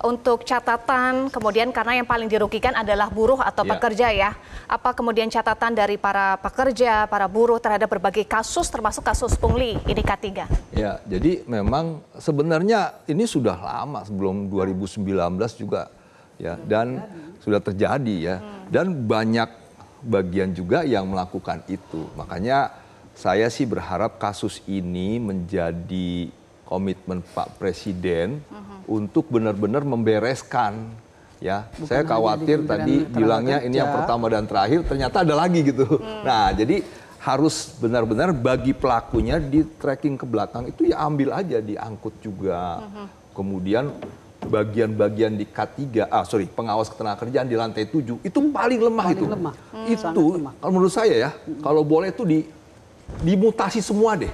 Untuk catatan, kemudian karena yang paling dirugikan adalah buruh atau pekerja ya. Apa kemudian catatan dari para pekerja, para buruh terhadap berbagai kasus termasuk kasus pungli ini K3? Ya, jadi memang sebenarnya ini sudah lama sebelum 2019 juga ya, dan sudah terjadi ya. Dan banyak bagian juga yang melakukan itu. Makanya saya sih berharap kasus ini menjadi komitmen Pak Presiden untuk benar-benar membereskan ya. Bukan saya khawatir tadi bilangnya ini yang pertama dan terakhir, ternyata ada lagi gitu. Nah, jadi harus benar-benar bagi pelakunya di tracking ke belakang itu ya ambil aja, diangkut juga. Kemudian bagian-bagian di K3, pengawas ketenagakerjaan di lantai 7 itu paling lemah itu. Itu kalau menurut saya ya, kalau boleh itu dimutasi semua deh.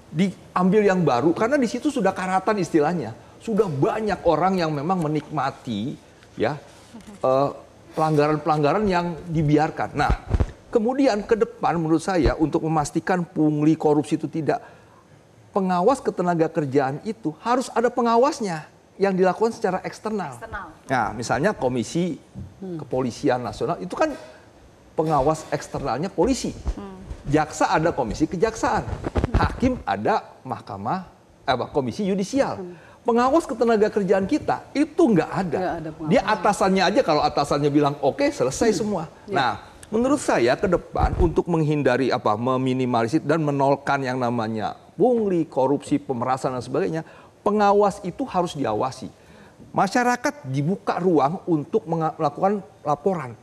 Diambil yang baru karena di situ sudah karatan istilahnya. Sudah banyak orang yang memang menikmati ya pelanggaran-pelanggaran yang dibiarkan. Nah, kemudian ke depan menurut saya untuk memastikan pungli korupsi itu tidak, pengawas ketenagakerjaan itu harus ada pengawasnya yang dilakukan secara eksternal. Nah, misalnya Komisi Kepolisian Nasional itu kan pengawas eksternalnya polisi. Jaksa ada komisi kejaksaan. Hakim ada komisi yudisial. Pengawas ketenagakerjaan kita itu nggak ada. Dia atasannya aja, kalau atasannya bilang oke, selesai semua. Nah, menurut saya ke depan untuk menghindari meminimalisir dan menolkan yang namanya pungli, korupsi, pemerasan dan sebagainya, pengawas itu harus diawasi. Masyarakat dibuka ruang untuk melakukan laporan.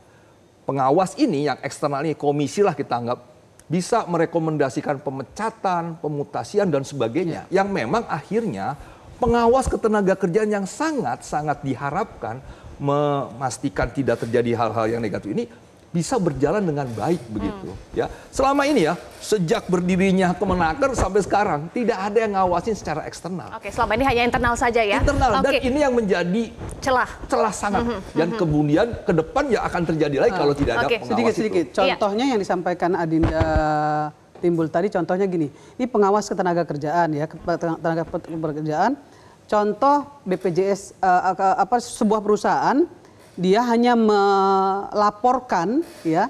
Pengawas ini yang eksternalnya komisi lah kita anggap, bisa merekomendasikan pemecatan, pemutasian dan sebagainya. Yang memang akhirnya pengawas ketenagakerjaan yang sangat-sangat diharapkan memastikan tidak terjadi hal-hal yang negatif ini bisa berjalan dengan baik begitu ya. Selama ini ya, sejak berdirinya Kemenaker sampai sekarang tidak ada yang ngawasin secara eksternal. Oke, selama ini hanya internal saja ya. Internal, dan ini yang menjadi celah sangat. Dan kemudian ke depan ya akan terjadi lagi kalau tidak ada pengawas. Sedikit-sedikit. Contohnya yang disampaikan Adinda Timbul tadi, contohnya gini. Ini pengawas ketenagakerjaan ya, ketenagakerjaan. Contoh BPJS sebuah perusahaan, dia hanya melaporkan ya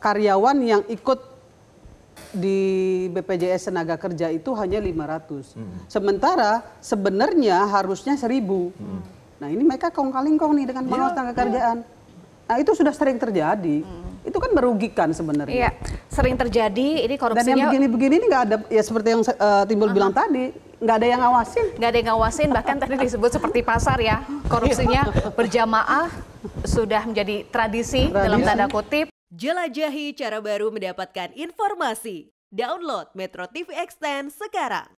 karyawan yang ikut di BPJS tenaga kerja itu hanya 500. Sementara sebenarnya harusnya 1000. Nah, ini mereka kong-kali-kong nih dengan pengawas tenaga kerjaan. Nah, itu sudah sering terjadi. Itu kan merugikan sebenarnya. Iya, sering terjadi. Ini korupsinya. Dan yang begini-begini ini nggak ada, ya seperti yang Timbul bilang tadi, nggak ada yang ngawasin. Nggak ada yang ngawasin, bahkan tadi disebut seperti pasar ya. Korupsinya berjamaah sudah menjadi tradisi dalam tanda kutip. Jelajahi cara baru mendapatkan informasi. Download Metro TV Extend sekarang.